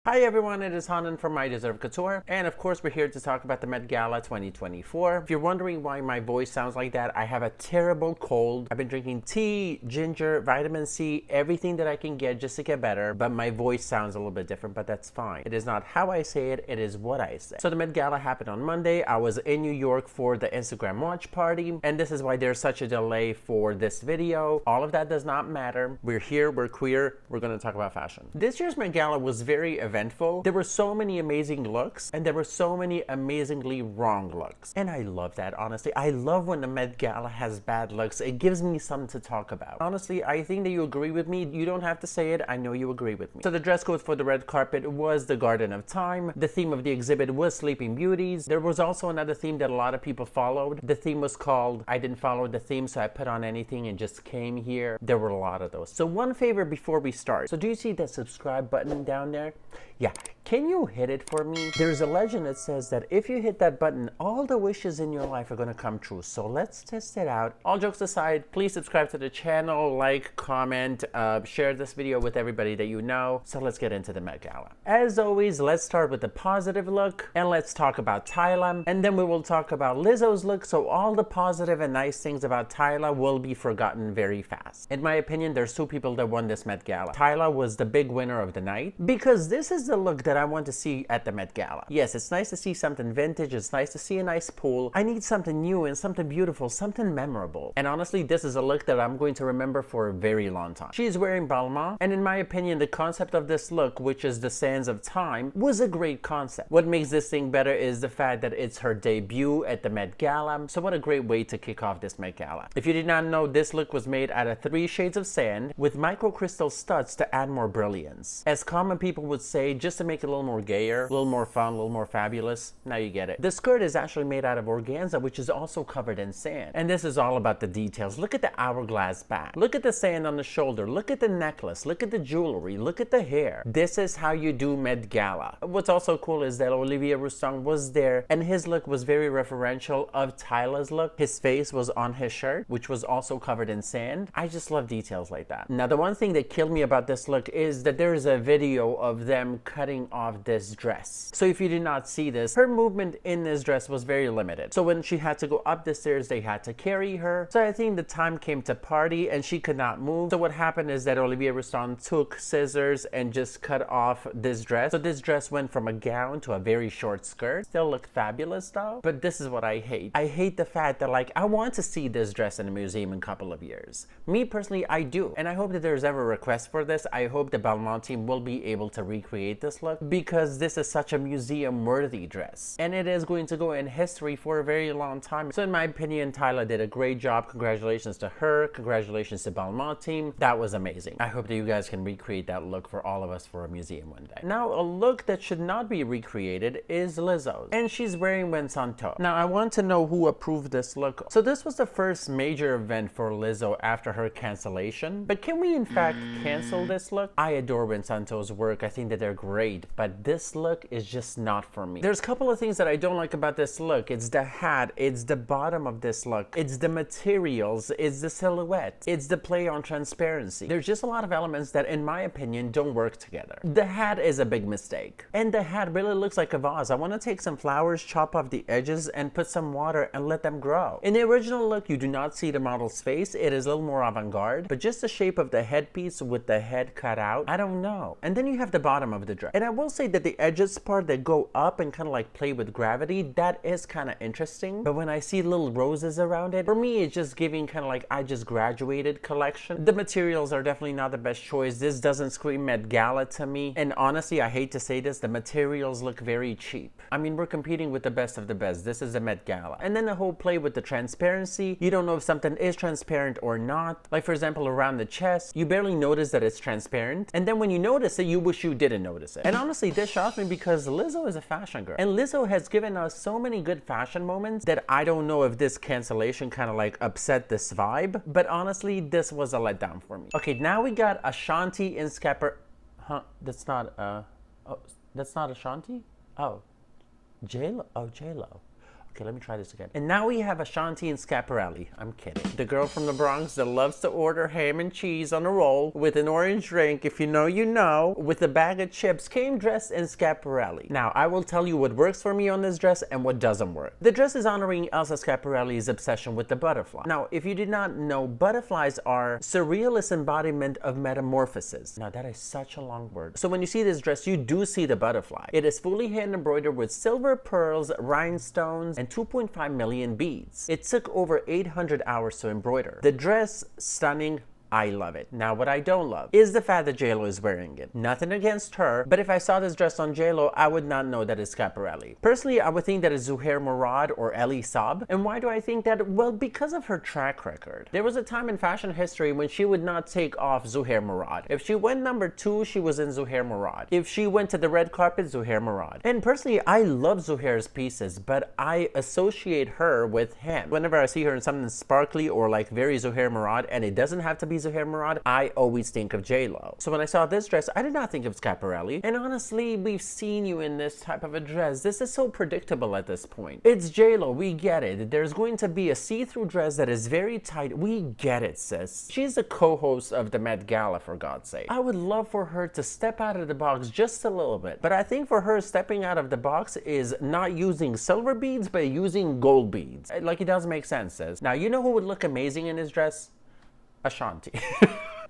Hi everyone, it is Hanan from I Deserve Couture, and of course we're here to talk about the Met Gala 2024. If you're wondering why my voice sounds like that, I have a terrible cold. I've been drinking tea, ginger, vitamin C, everything that I can get just to get better, but my voice sounds a little bit different, but that's fine. It is not how I say it, it is what I say. So the Met Gala happened on Monday. I was in New York for the Instagram watch party, and this is why there's such a delay for this video. All of that does not matter. We're here, we're queer, we're gonna talk about fashion. This year's Met Gala was very eventful. There were so many amazing looks, and there were so many amazingly wrong looks. And I love that, honestly. I love when the Met Gala has bad looks. It gives me something to talk about. Honestly, I think that you agree with me. You don't have to say it. I know you agree with me. So the dress code for the red carpet was the Garden of Time. The theme of the exhibit was Sleeping Beauties. There was also another theme that a lot of people followed. The theme was called, I didn't follow the theme, so I put on anything and just came here. There were a lot of those. So one favor before we start. So do you see that subscribe button down there? Yeah, can you hit it for me? There's a legend that says that if you hit that button, all the wishes in your life are gonna come true. So let's test it out. All jokes aside, please subscribe to the channel, like, comment, share this video with everybody that you know. So let's get into the Met Gala. As always, let's start with the positive look, and let's talk about Tyla, and then we will talk about Lizzo's look, so all the positive and nice things about Tyla will be forgotten very fast. In my opinion, there's two people that won this Met Gala. Tyla was the big winner of the night, because this is the look that I want to see at the Met Gala. Yes, it's nice to see something vintage, it's nice to see a nice pool. I need something new and something beautiful, something memorable. And honestly, this is a look that I'm going to remember for a very long time. She is wearing Balmain, and in my opinion, the concept of this look, which is the sands of time, was a great concept. What makes this thing better is the fact that it's her debut at the Met Gala, so what a great way to kick off this Met Gala. If you did not know, this look was made out of 3 shades of sand with microcrystal studs to add more brilliance. As common people would say, just to make it a little more gayer, a little more fun, a little more fabulous. Now you get it. The skirt is actually made out of organza, which is also covered in sand. And this is all about the details. Look at the hourglass back. Look at the sand on the shoulder. Look at the necklace. Look at the jewelry. Look at the hair. This is how you do Met Gala. What's also cool is that Olivier Rousteing was there, and his look was very referential of Tyla's look. His face was on his shirt, which was also covered in sand. I just love details like that. Now, the one thing that killed me about this look is that there is a video of them cutting off this dress. So if you did not see this, her movement in this dress was very limited. So when she had to go up the stairs, they had to carry her. So I think the time came to party and she could not move. So what happened is that Olivier Rousteing took scissors and just cut off this dress. So this dress went from a gown to a very short skirt. Still looked fabulous though. But this is what I hate. I hate the fact that, like, I want to see this dress in a museum in a couple of years. Me personally, I do. And I hope that there's ever a request for this. I hope the Balmain team will be able to recreate this look, because this is such a museum-worthy dress. And it is going to go in history for a very long time. So in my opinion, Tyla did a great job. Congratulations to her. Congratulations to Balmain team. That was amazing. I hope that you guys can recreate that look for all of us for a museum one day. Now, a look that should not be recreated is Lizzo's. And she's wearing Weinsanto. Now, I want to know who approved this look. So this was the first major event for Lizzo after her cancellation. But can we in fact cancel this look? I adore Weinsanto's work. I think that they're great. But this look is just not for me. There's a couple of things that I don't like about this look. It's the hat, it's the bottom of this look, it's the materials, it's the silhouette, it's the play on transparency. There's just a lot of elements that, in my opinion, don't work together. The hat is a big mistake. And the hat really looks like a vase. I want to take some flowers, chop off the edges, and put some water and let them grow. In the original look, you do not see the model's face. It is a little more avant-garde, but just the shape of the headpiece with the head cut out, I don't know. And then you have the bottom of the dress. And I will say that the edges part that go up and kind of like play with gravity, that is kind of interesting. But when I see little roses around it, for me, it's just giving kind of like I just graduated collection. The materials are definitely not the best choice. This doesn't scream Met Gala to me. And honestly, I hate to say this, the materials look very cheap. I mean, we're competing with the best of the best. This is a Met Gala. And then the whole play with the transparency, you don't know if something is transparent or not. Like, for example, around the chest, you barely notice that it's transparent. And then when you notice it, you wish you didn't notice it. And honestly, this shocked me because Lizzo is a fashion girl. And Lizzo has given us so many good fashion moments that I don't know if this cancellation kind of like upset this vibe. But honestly, this was a letdown for me. Okay, now we got Ashanti in Schiaparelli. Huh, that's not, oh, that's not Ashanti? Oh, J-Lo. Oh, J-Lo. Okay, let me try this again. And now we have Ashanti and Schiaparelli. I'm kidding. The girl from the Bronx that loves to order ham and cheese on a roll with an orange drink, if you know, you know, with a bag of chips, came dressed in Schiaparelli. Now, I will tell you what works for me on this dress and what doesn't work. The dress is honoring Elsa Schiaparelli's obsession with the butterfly. Now, if you did not know, butterflies are surrealist embodiment of metamorphosis. Now, that is such a long word. So when you see this dress, you do see the butterfly. It is fully hand embroidered with silver pearls, rhinestones, and 2.5 million beads. It took over 800 hours to embroider. The dress, stunning. I love it. Now, what I don't love is the fact that JLo is wearing it. Nothing against her, but if I saw this dress on JLo, I would not know that it's Schiaparelli. Personally, I would think that it's Zuhair Murad or Elie Saab. And why do I think that? Well, because of her track record. There was a time in fashion history when she would not take off Zuhair Murad. If she went number 2, she was in Zuhair Murad. If she went to the red carpet, Zuhair Murad. And personally, I love Zuhair's pieces, but I associate her with him. Whenever I see her in something sparkly or like very Zuhair Murad, and it doesn't have to be Zuhair Murad, I always think of JLo. So when I saw this dress, I did not think of Schiaparelli. And honestly, we've seen you in this type of a dress. This is so predictable at this point. It's JLo, we get it. There's going to be a see-through dress that is very tight. We get it, sis. She's the co-host of the Met Gala, for God's sake. I would love for her to step out of the box just a little bit. But I think for her, stepping out of the box is not using silver beads, but using gold beads. Like, it doesn't make sense, sis. Now, you know who would look amazing in this dress? Ashanti.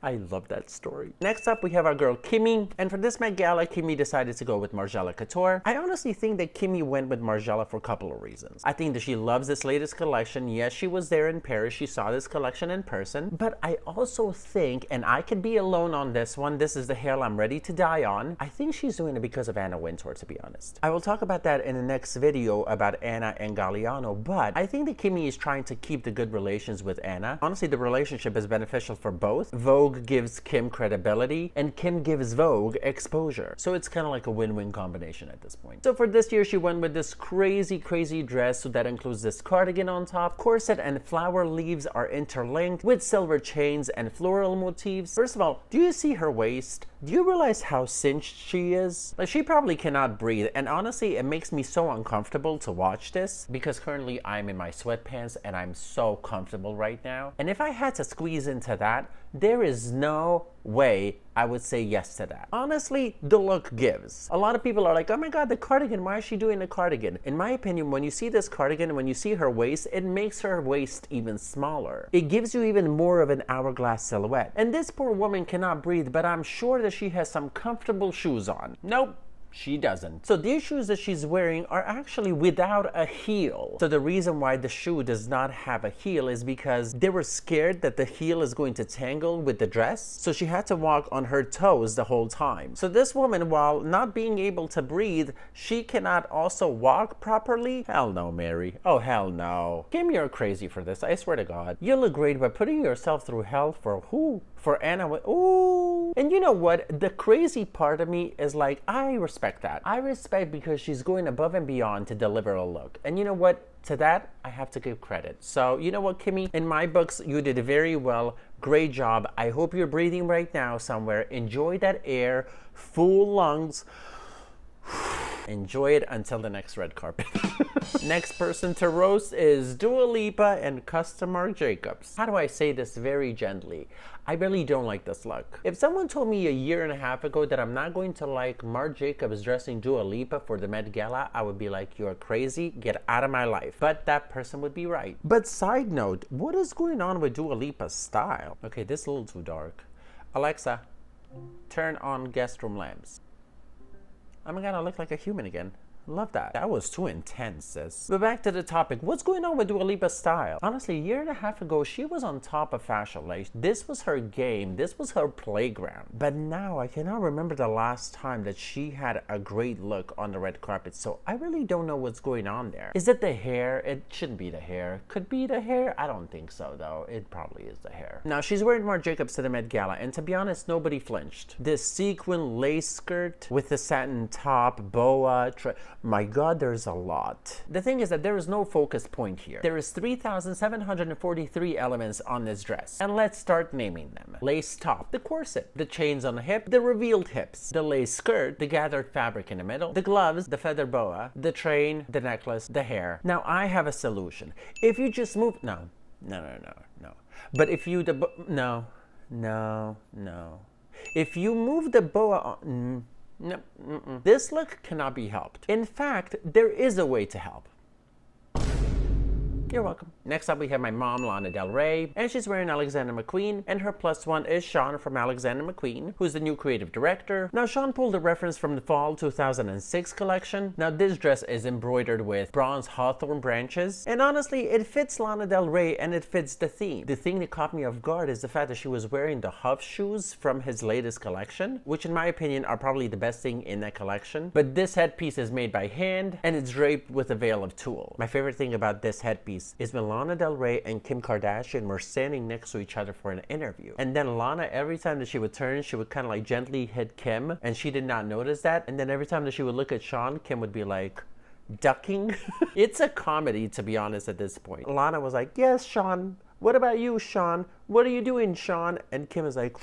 I love that story. Next up, we have our girl Kimmy. And for this Met Gala, Kimmy decided to go with Margiela Couture. I honestly think that Kimmy went with Margiela for a couple of reasons. I think that she loves this latest collection. Yes, she was there in Paris. She saw this collection in person. But I also think, and I could be alone on this one, this is the hill I'm ready to die on. I think she's doing it because of Anna Wintour, to be honest. I will talk about that in the next video about Anna and Galliano, but I think that Kimmy is trying to keep the good relations with Anna. Honestly, the relationship is beneficial for both. Vogue gives Kim credibility and Kim gives Vogue exposure. So it's kind of like a win-win combination at this point. So for this year, she went with this crazy dress. So that includes this cardigan on top. Corset and flower leaves are interlinked with silver chains and floral motifs. First of all, do you see her waist? Do you realize how cinched she is? Like, she probably cannot breathe. And honestly, it makes me so uncomfortable to watch this because currently I'm in my sweatpants and I'm so comfortable right now. And if I had to squeeze into that, there is no way I would say yes to that. Honestly, the look gives. A lot of people are like, oh my God, the cardigan, why is she doing the cardigan? In my opinion, when you see this cardigan, when you see her waist, it makes her waist even smaller. It gives you even more of an hourglass silhouette. And this poor woman cannot breathe, but I'm sure that she has some comfortable shoes on. Nope. She doesn't. So these shoes that she's wearing are actually without a heel. So the reason why the shoe does not have a heel is because they were scared that the heel is going to tangle with the dress. So she had to walk on her toes the whole time. So this woman, while not being able to breathe, she cannot also walk properly. Hell no, Mary. Oh, hell no. Kim, you're crazy for this. I swear to God. You look great, but putting yourself through hell for who? For Anna. Ooh. And you know what? The crazy part of me is like, I respect that. I respect because she's going above and beyond to deliver a look. And you know what? To that, I have to give credit. So, you know what, Kimmy? In my books, you did very well. Great job. I hope you're breathing right now somewhere. Enjoy that air, full lungs. Enjoy it until the next red carpet. Next person to roast is Dua Lipa and Custom Marc Jacobs. How do I say this very gently? I really don't like this look. If someone told me a year and a half ago that I'm not going to like Marc Jacobs dressing Dua Lipa for the Met Gala, I would be like, you're crazy, get out of my life. But that person would be right. But side note, what is going on with Dua Lipa's style? Okay, this is a little too dark. Alexa, turn on guest room lamps. Oh my God, I look like a human again. Love that. That was too intense, sis. But back to the topic. What's going on with Dua Lipa's style? Honestly, a year and a half ago, she was on top of fashion. Like, this was her game. This was her playground. But now, I cannot remember the last time that she had a great look on the red carpet. So I really don't know what's going on there. Is it the hair? It shouldn't be the hair. Could be the hair? I don't think so, though. It probably is the hair. Now, she's wearing Marc Jacobs to the Met Gala. And to be honest, nobody flinched. This sequin lace skirt with the satin top, boa, My God, there's a lot. The thing is that there is no focus point here. There is 3,743 elements on this dress. And let's start naming them. Lace top, the corset, the chains on the hip, the revealed hips, the lace skirt, the gathered fabric in the middle, the gloves, the feather boa, the train, the necklace, the hair. Now I have a solution. If you just move, no. But if you, no. If you move the boa on, no, this look cannot be helped. In fact, there is a way to help. You're welcome. Next up, we have my mom, Lana del Rey, and she's wearing Alexander McQueen, and her plus one is Sean from Alexander McQueen, who's the new creative director. Now, Sean pulled a reference from the fall 2006 collection. Now, this dress is embroidered with bronze hawthorn branches, and honestly, it fits Lana del Rey, and it fits the theme. The thing that caught me off guard is the fact that she was wearing the Huff shoes from his latest collection, which in my opinion are probably the best thing in that collection. But this headpiece is made by hand, and it's draped with a veil of tulle. My favorite thing about this headpiece is when Lana del Rey and Kim Kardashian were standing next to each other for an interview. And then Lana, every time that she would turn, she would kind of like gently hit Kim, and she did not notice that. And then every time that she would look at Sean, Kim would be like, ducking. It's a comedy, to be honest, at this point. Lana was like, yes, Sean. What about you, Sean? What are you doing, Sean? And Kim is like,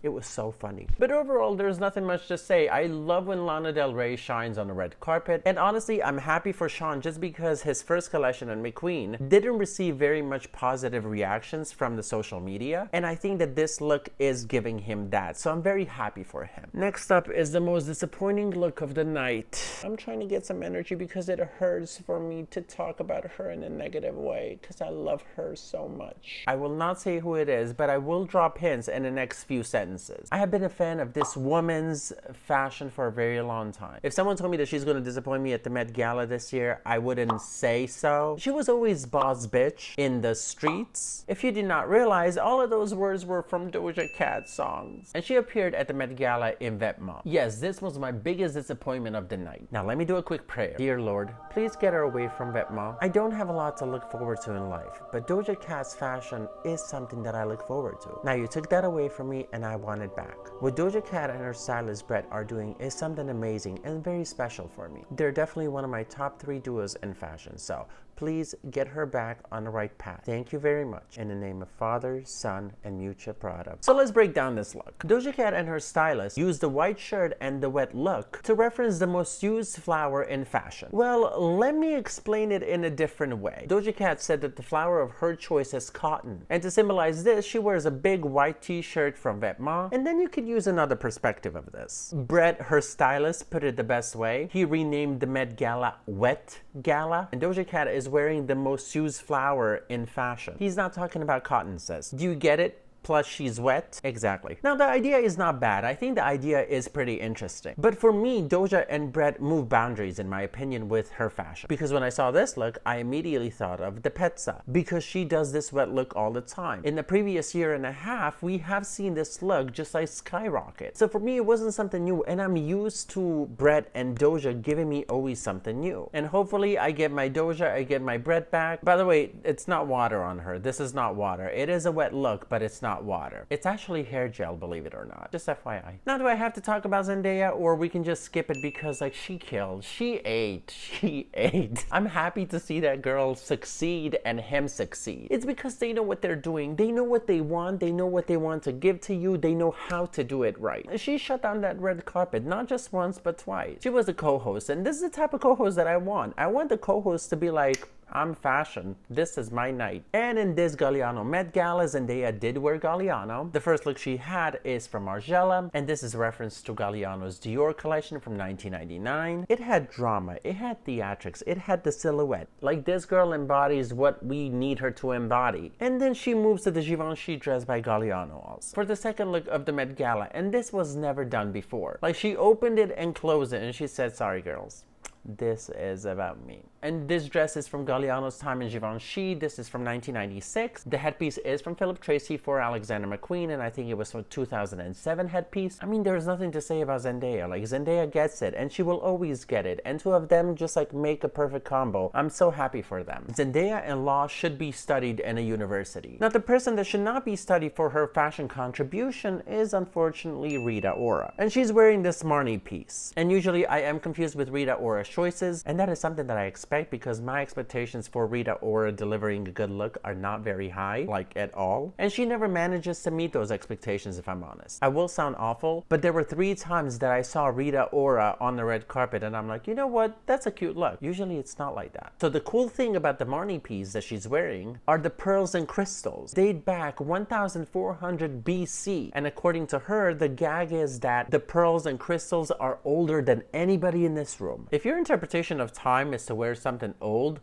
it was so funny. But overall, there's nothing much to say. I love when Lana del Rey shines on the red carpet. And honestly, I'm happy for Sean just because his first collection on McQueen didn't receive very much positive reactions from the social media. And I think that this look is giving him that. So I'm very happy for him. Next up is the most disappointing look of the night. I'm trying to get some energy because it hurts for me to talk about her in a negative way because I love her so much. I will not say who it is, but I will drop hints in the next few sentences. I have been a fan of this woman's fashion for a very long time. If someone told me that she's going to disappoint me at the Met Gala this year, I wouldn't say so. She was always boss bitch in the streets. If you did not realize, all of those words were from Doja Cat songs. And she appeared at the Met Gala in Vetements. Yes, this was my biggest disappointment of the night. Now let me do a quick prayer. Dear Lord, please get her away from Vetements. I don't have a lot to look forward to in life, but Doja Cat's fashion is something that I look forward to. Now you took that away from me and I want it back. What Doja Cat and her stylist Brett are doing is something amazing and very special for me. They're definitely one of my top 3 duos in fashion, so please get her back on the right path. Thank you very much. In the name of Father, Son, and Mucha Prada. So let's break down this look. Doja Cat and her stylist used the white shirt and the wet look to reference the most used flower in fashion. Well, let me explain it in a different way. Doja Cat said that the flower of her choice is cotton. And to symbolize this, she wears a big white t-shirt from Vetements. And then you could use another perspective of this. Brett, her stylist, put it the best way. He renamed the Met Gala Wet Gala. And Doja Cat is wearing the most used flower in fashion. He's not talking about cotton, sis. Do you get it? Plus she's wet. Exactly. Now the idea is not bad. I think the idea is pretty interesting. But for me, Doja and Brett move boundaries in my opinion with her fashion. Because when I saw this look, I immediately thought of the Petza. Because she does this wet look all the time. In the previous year and a half, we have seen this look just like skyrocket. So for me, it wasn't something new. And I'm used to Brett and Doja giving me always something new. And hopefully I get my Doja, I get my Brett back. By the way, it's not water on her. This is not water. It is a wet look, but it's not water. It's actually hair gel, believe it or not. Just FYI. Now, do I have to talk about Zendaya or we can just skip it because like she killed, she ate. I'm happy to see that girl succeed and him succeed. It's because they know what they're doing. They know what they want. They know what they want to give to you. They know how to do it right. She shut down that red carpet, not just once, but twice. She was the co-host and this is the type of co-host that I want. I want the co-host to be like, I'm fashion. This is my night. And in this Galliano Met Gala, Zendaya did wear Galliano. The first look she had is from Margiela, and this is a reference to Galliano's Dior collection from 1999. It had drama, it had theatrics, it had the silhouette. Like this girl embodies what we need her to embody. And then she moves to the Givenchy dress by Galliano also. For the second look of the Met Gala, and this was never done before. Like she opened it and closed it and she said, sorry girls. this is about me. And this dress is from Galliano's time in Givenchy. This is from 1996. The headpiece is from Philip Tracy for Alexander McQueen, and I think it was from 2007 headpiece. I mean, there's nothing to say about Zendaya. Like, Zendaya gets it, and she will always get it. And two of them just like make a perfect combo. I'm so happy for them. Zendaya and law should be studied in a university. Now, the person that should not be studied for her fashion contribution is unfortunately Rita Ora. And she's wearing this Marni piece. And usually I am confused with Rita Ora's choices, and that is something that I expect because my expectations for Rita Ora delivering a good look are not very high, like at all. And she never manages to meet those expectations, if I'm honest. I will sound awful, but there were 3 times that I saw Rita Ora on the red carpet and I'm like, you know what? That's a cute look. Usually it's not like that. So the cool thing about the Marni piece that she's wearing are the pearls and crystals. Date back 1400 BC. And according to her, the gag is that the pearls and crystals are older than anybody in this room. If your interpretation of time is to wear something old,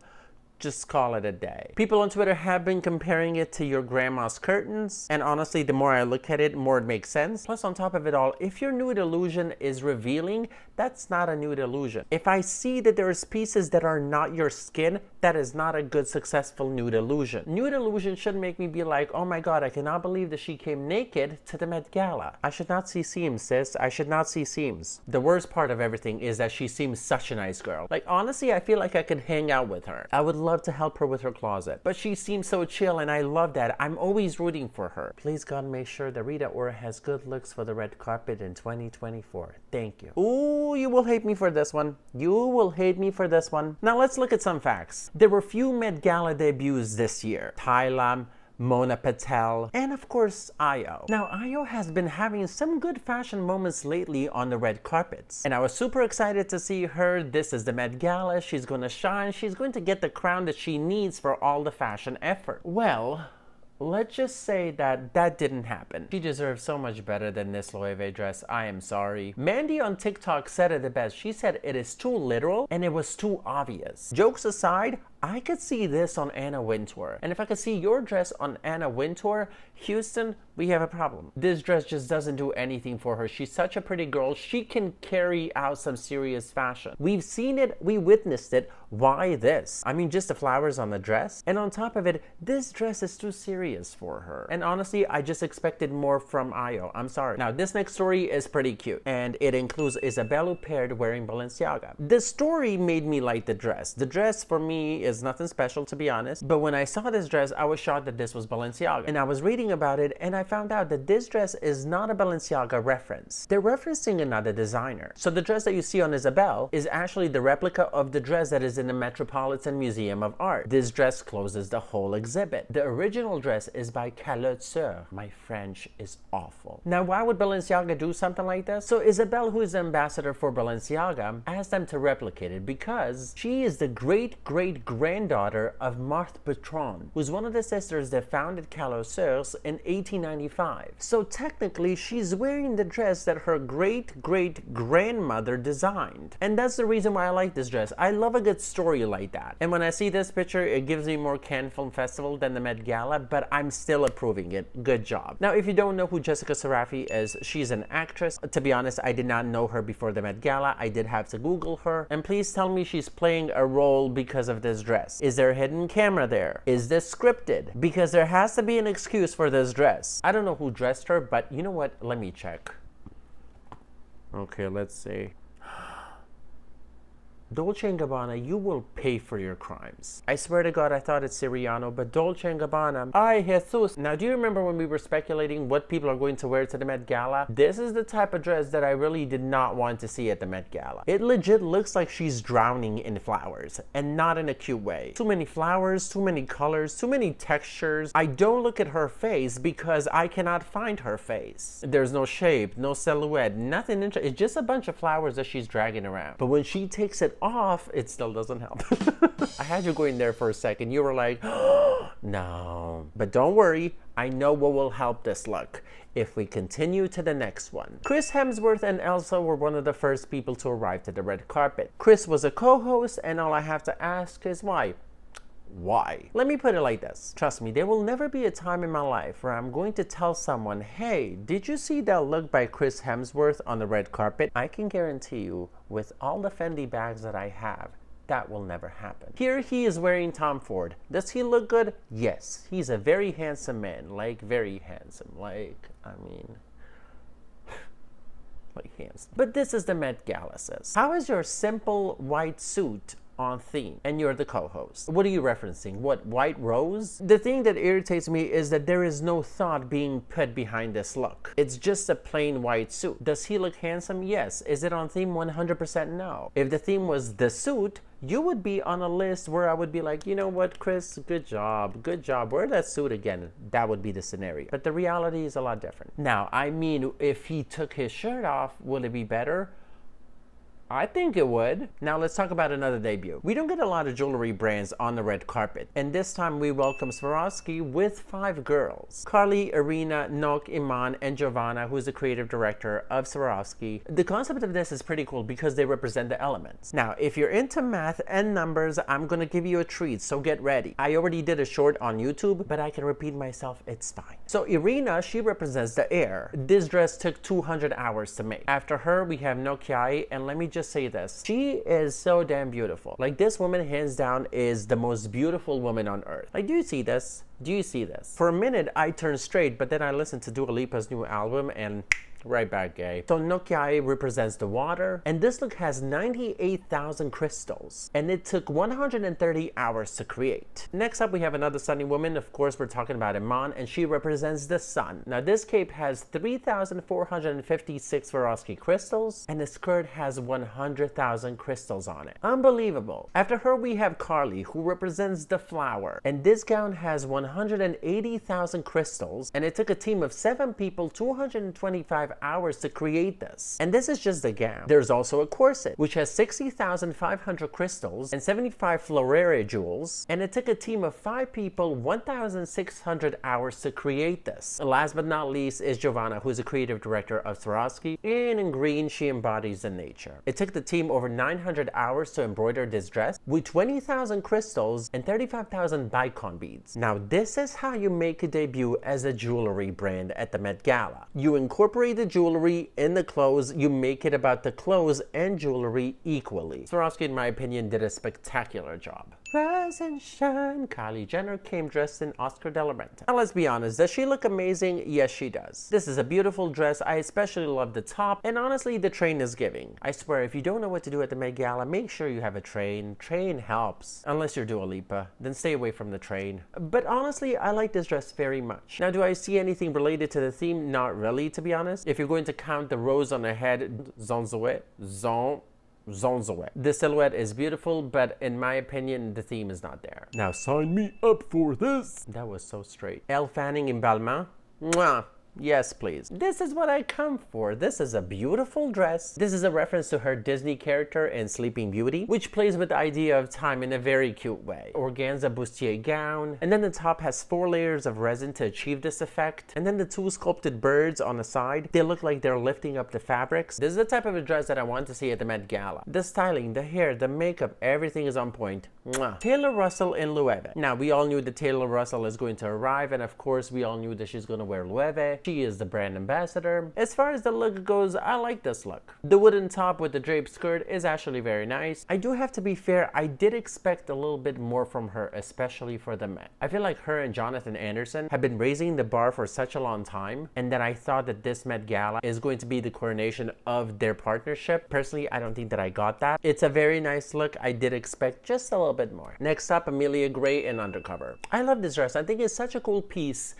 just call it a day. People on Twitter have been comparing it to your grandma's curtains, and honestly, the more I look at it, the more it makes sense. Plus, on top of it all, if your nude illusion is revealing, that's not a nude illusion. If I see that there's pieces that are not your skin, that is not a good, successful nude illusion. Nude illusion should make me be like, oh my god, I cannot believe that she came naked to the Met Gala. I should not see seams, sis. I should not see seams. The worst part of everything is that she seems such a nice girl. Like, honestly, I feel like I could hang out with her. I would love to help her with her closet, but she seems so chill and I love that. I'm always rooting for her. Please God, make sure that Rita Ora has good looks for the red carpet in 2024. Thank you. Ooh, you will hate me for this one. You will hate me for this one. Now let's look at some facts. There were few Met Gala debuts this year. Tyla, Mona Patel, and of course, Ayo. Now, Ayo has been having some good fashion moments lately on the red carpets. And I was super excited to see her. This is the Met Gala. She's going to shine. She's going to get the crown that she needs for all the fashion effort. Well, let's just say that that didn't happen. She deserves so much better than this Loewe dress. I am sorry. Mandy on TikTok said it the best. She said it is too literal and it was too obvious. Jokes aside, I could see this on Anna Wintour. And if I could see your dress on Anna Wintour, Houston, we have a problem. This dress just doesn't do anything for her. She's such a pretty girl. She can carry out some serious fashion. We've seen it. We witnessed it. Why this? I mean, just the flowers on the dress. And on top of it, this dress is too serious for her. And honestly, I just expected more from Ayo. I'm sorry. Now, this next story is pretty cute. And it includes Isabelle Huppert wearing Balenciaga. The story made me like the dress. The dress for me is nothing special, to be honest. But when I saw this dress, I was shocked that this was Balenciaga. And I was reading about it and I found out that this dress is not a Balenciaga reference. They're referencing another designer. So the dress that you see on Isabelle is actually the replica of the dress that is in the Metropolitan Museum of Art. This dress closes the whole exhibit. The original dress is by Calotseur. My French is awful. Now, why would Balenciaga do something like this? So Isabelle, who is the ambassador for Balenciaga, asked them to replicate it because she is the great-great-granddaughter of Marthe Bertrand, who's one of the sisters that founded Calotseurs in 1895. So technically, she's wearing the dress that her great-great-grandmother designed. And that's the reason why I like this dress. I love a good story like that. And when I see this picture, it gives me more Cannes Film Festival than the Met Gala, but I'm still approving it. Good job. Now, if you don't know who Jessica Sarafi is, she's an actress. To be honest, I did not know her before the Met Gala. I did have to Google her. And please tell me she's playing a role because of this dress. Is there a hidden camera there? Is this scripted? Because there has to be an excuse for this dress. I don't know who dressed her, but you know what? Let me check. Okay, let's see. Dolce & Gabbana, you will pay for your crimes. I swear to God, I thought it's Siriano, but Dolce & Gabbana, ay Jesus. Now, do you remember when we were speculating what people are going to wear to the Met Gala? This is the type of dress that I really did not want to see at the Met Gala. It legit looks like she's drowning in flowers, and not in a cute way. Too many flowers, too many colors, too many textures. I don't look at her face because I cannot find her face. There's no shape, no silhouette, nothing interesting. It's just a bunch of flowers that she's dragging around. But when she takes it off, it still doesn't help. I had you going there for a second. You were like, oh, no. But don't worry. I know what will help this look if we continue to the next one. Chris Hemsworth and Elsa were one of the first people to arrive to the red carpet. Chris was a co-host, and all I have to ask is why? why? Let me put it like this. Trust me, there will never be a time in my life where I'm going to tell someone, hey, did you see that look by Chris Hemsworth on the red carpet? I can guarantee you, with all the Fendi bags that I have, that will never happen. Here he is wearing Tom Ford. Does he look good? Yes. He's a very handsome man. Like, very handsome. Like, I mean... like handsome. But this is the Met Gala says. How is your simple white suit on theme? And you're the co-host. What are you referencing? What, White Rose? The thing that irritates me is that there is no thought being put behind this look. It's just a plain white suit. Does he look handsome? Yes. Is it on theme? 100% no. If the theme was the suit, you would be on a list where I would be like, you know what, Chris, good job, wear that suit again. That would be the scenario. But the reality is a lot different. Now, I mean, if he took his shirt off, would it be better? I think it would. Now let's talk about another debut. We don't get a lot of jewelry brands on the red carpet, and this time we welcome Swarovski with 5 girls. Kylie, Irina, Nok, Iman, and Giovanna, who is the creative director of Swarovski. The concept of this is pretty cool because they represent the elements. Now, if you're into math and numbers, I'm gonna give you a treat, so get ready. I already did a short on YouTube, but I can repeat myself, it's fine. So Irina, she represents the air. This dress took 200 hours to make. After her, we have Nokiai, and let me just say this. She is so damn beautiful. Like, this woman, hands down, is the most beautiful woman on earth. Like, do you see this? Do you see this? For a minute, I turned straight, but then I listened to Dua Lipa's new album and right back gay. So Nokiai represents the water, and this look has 98,000 crystals, and it took 130 hours to create. Next up, we have another sunny woman. Of course, we're talking about Iman, and she represents the sun. Now, this cape has 3,456 Swarovski crystals, and the skirt has 100,000 crystals on it. Unbelievable. After her, we have Kylie, who represents the flower, and this gown has 180,000 crystals, and it took a team of 7 people 225 hours to create this. And this is just the gown. There's also a corset, which has 60,500 crystals and 75 Florere jewels, and it took a team of 5 people 1,600 hours to create this. And last but not least is Giovanna, who is the creative director of Swarovski, and in green, she embodies the nature. It took the team over 900 hours to embroider this dress with 20,000 crystals and 35,000 bicon beads. Now, this is how you make a debut as a jewelry brand at the Met Gala. You incorporate the jewelry in the clothes, you make it about the clothes and jewelry equally. Swarovski, in my opinion, did a spectacular job. Rise and shine. Kylie Jenner came dressed in Oscar de la Renta. Now let's be honest, does she look amazing? Yes, she does. This is a beautiful dress. I especially love the top, and honestly, the train is giving. I swear, if you don't know what to do at the Met Gala, make sure you have a train. Train helps. Unless you're Dua Lipa, then stay away from the train. But honestly, I like this dress very much. Now, do I see anything related to the theme? Not really, to be honest. If you're going to count the rose on her head, Zonzoe. The silhouette is beautiful, but in my opinion, the theme is not there. Now sign me up for this. That was so straight. Elle Fanning in Balmain. Mwah. Yes, please. This is what I come for. This is a beautiful dress. This is a reference to her Disney character in Sleeping Beauty, which plays with the idea of time in a very cute way. Organza bustier gown, and then the top has 4 layers of resin to achieve this effect, and then the 2 sculpted birds on the side. They look like they're lifting up the fabrics. This is the type of a dress that I want to see at the Met Gala. The styling, the hair, the makeup, everything is on point. Mwah. Taylor Russell in Loewe. Now, we all knew that Taylor Russell is going to arrive, and of course, we all knew that she's going to wear Loewe. She is the brand ambassador. As far as the look goes, I like this look. The wooden top with the draped skirt is actually very nice. I do have to be fair, I did expect a little bit more from her, especially for the Met. I feel like her and Jonathan Anderson have been raising the bar for such a long time, and that I thought that this Met Gala is going to be the coronation of their partnership. Personally, I don't think that I got that. It's a very nice look. I did expect just a little bit more. Next up, Amelia Gray in Undercover. I love this dress. I think it's such a cool piece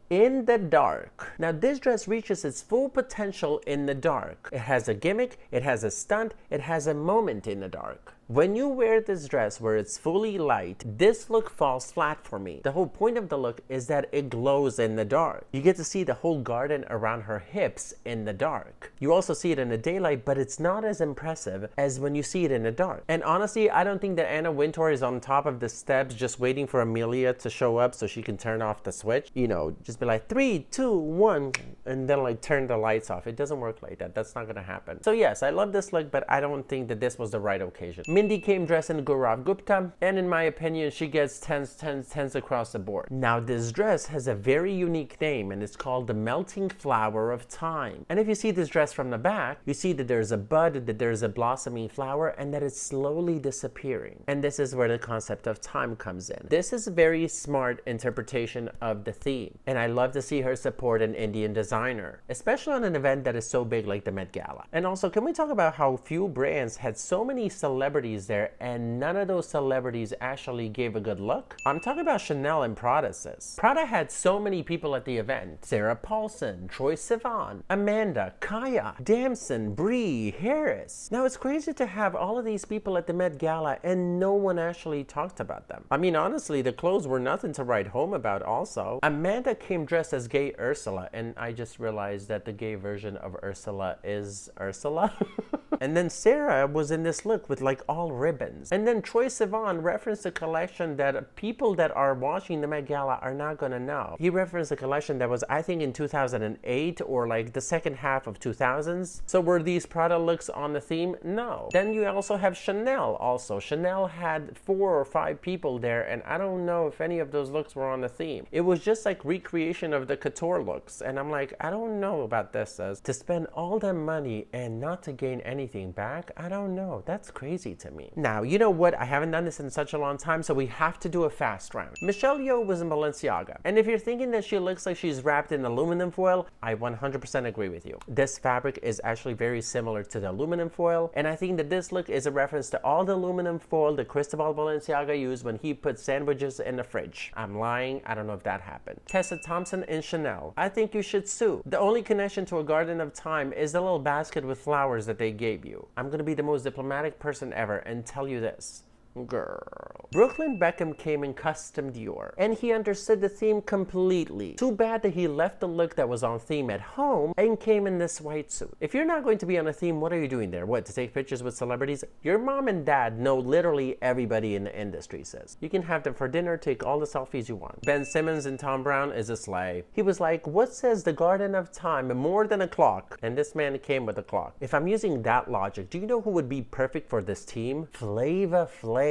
in the dark. Now, this dress reaches its full potential in the dark. It has a gimmick, it has a stunt, it has a moment in the dark. When you wear this dress where it's fully light, this look falls flat for me. The whole point of the look is that it glows in the dark. You get to see the whole garden around her hips in the dark. You also see it in the daylight, but it's not as impressive as when you see it in the dark. And honestly, I don't think that Anna Wintour is on top of the steps just waiting for Amelia to show up so she can turn off the switch. You know, just be like 3, 2, 1, and then like turn the lights off. It doesn't work like that. That's not gonna happen. So yes, I love this look, but I don't think that this was the right occasion. Mindy came dressed in Gaurav Gupta, and in my opinion, she gets 10s, 10s, 10s across the board. Now, this dress has a very unique name, and it's called the Melting Flower of Time. And if you see this dress from the back, you see that there's a bud, that there's a blossoming flower, and that it's slowly disappearing. And this is where the concept of time comes in. This is a very smart interpretation of the theme, and I love to see her support an Indian designer, especially on an event that is so big like the Met Gala. And also, can we talk about how few brands had so many celebrities there and none of those celebrities actually gave a good look? I'm talking about Chanel and Prada, sis. Prada had so many people at the event. Sarah Paulson, Troye Sivan, Amanda, Kaya, Damson, Brie, Harris. Now, it's crazy to have all of these people at the Met Gala and no one actually talked about them. I mean, honestly, the clothes were nothing to write home about also. Amanda came dressed as gay Ursula, and I just realized that the gay version of Ursula is Ursula. And then Sarah was in this look with like all ribbons. And then Troye Sivan referenced a collection that people that are watching the Met Gala are not gonna know. He referenced a collection that was, I think, in 2008 or like the second half of 2000s. So were these Prada looks on the theme? No. Then you also have Chanel also. Chanel had 4 or 5 people there, and I don't know if any of those looks were on the theme. It was just like recreation of the couture looks. And I'm like, I don't know about this, as to spend all that money and not to gain anything back. I don't know. That's crazy to me. Now, you know what? I haven't done this in such a long time, so we have to do a fast round. Michelle Yeoh was in Balenciaga, and if you're thinking that she looks like she's wrapped in aluminum foil, I 100% agree with you. This fabric is actually very similar to the aluminum foil, and I think that this look is a reference to all the aluminum foil that Cristobal Balenciaga used when he put sandwiches in the fridge. I'm lying. I don't know if that happened. Tessa Thompson in Chanel. I think you should sue. The only connection to a Garden of Time is the little basket with flowers that they gave you. I'm gonna be the most diplomatic person ever and tell you this. Girl. Brooklyn Beckham came in custom Dior, and he understood the theme completely. Too bad that he left the look that was on theme at home and came in this white suit. If you're not going to be on a theme, what are you doing there? What, to take pictures with celebrities? Your mom and dad know literally everybody in the industry, says. You can have them for dinner, take all the selfies you want. Ben Simmons and Tom Brown is a slay. He was like, what says the Garden of Time more than a clock? And this man came with a clock. If I'm using that logic, do you know who would be perfect for this team? Flava Flav.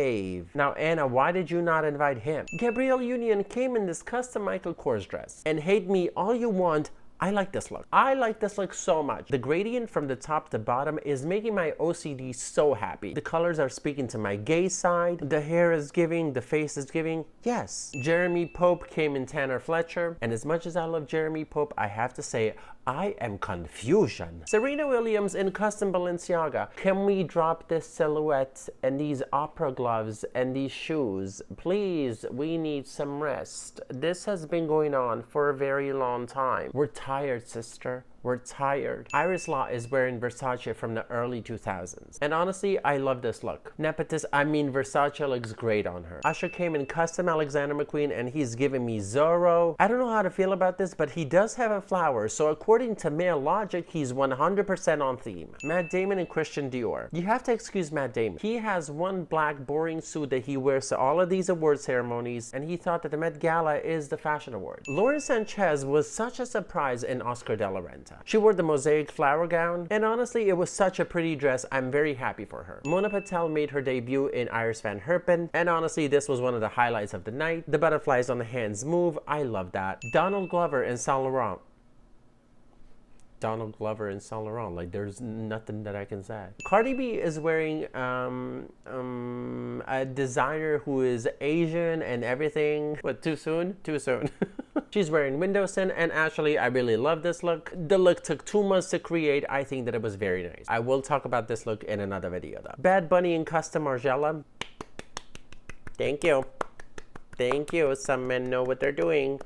Now, Anna, why did you not invite him? Gabrielle Union came in this custom Michael Kors dress. And hate me all you want, I like this look. I like this look so much. The gradient from the top to bottom is making my OCD so happy. The colors are speaking to my gay side. The hair is giving, the face is giving. Yes. Jeremy Pope came in Tanner Fletcher. And as much as I love Jeremy Pope, I have to say, I am confusion. Serena Williams in custom Balenciaga. Can we drop this silhouette and these opera gloves and these shoes? Please, we need some rest. This has been going on for a very long time. We're tired, sister. We're tired. Iris Law is wearing Versace from the early 2000s. And honestly, I love this look. Versace looks great on her. Usher came in custom Alexander McQueen, and he's giving me Zorro. I don't know how to feel about this, but he does have a flower. So according to male logic, he's 100% on theme. Matt Damon and Christian Dior. You have to excuse Matt Damon. He has one black boring suit that he wears to all of these award ceremonies, and he thought that the Met Gala is the fashion award. Lauren Sanchez was such a surprise in Oscar de la Renta. She wore the mosaic flower gown, and honestly, it was such a pretty dress. I'm very happy for her. Mona Patel made her debut in Iris Van Herpen, and honestly, this was one of the highlights of the night. The butterflies on the hands move. I love that. Donald Glover in Saint Laurent. Donald Glover in Saint Laurent. Like, there's nothing that I can say. Cardi B is wearing a designer who is Asian and everything. What, too soon? Too soon. She's wearing Windowson, and actually, I really love this look. The look took 2 months to create. I think that it was very nice. I will talk about this look in another video, though. Bad Bunny in custom Margiela. Thank you. Thank you. Some men know what they're doing.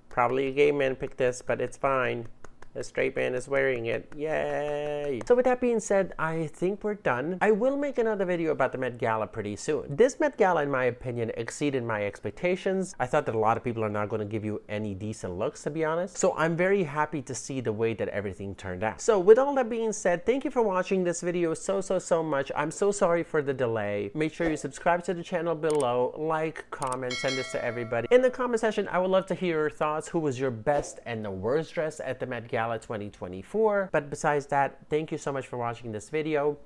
Probably a gay man picked this, but it's fine. A straight man is wearing it. Yay! So with that being said, I think we're done. I will make another video about the Met Gala pretty soon. This Met Gala, in my opinion, exceeded my expectations. I thought that a lot of people are not going to give you any decent looks, to be honest. So I'm very happy to see the way that everything turned out. So with all that being said, thank you for watching this video so much. I'm so sorry for the delay. Make sure you subscribe to the channel below, like, comment, send this to everybody. In the comment section, I would love to hear your thoughts. Who was your best and the worst dress at the Met Gala 2024? But besides that, thank you so much for watching this video.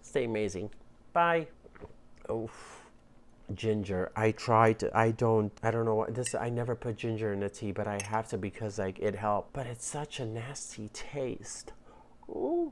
Stay amazing. Bye. Oh, ginger. I tried. I don't know what this. I never put ginger in the tea, but I have to because like it helped. But it's such a nasty taste. Ooh.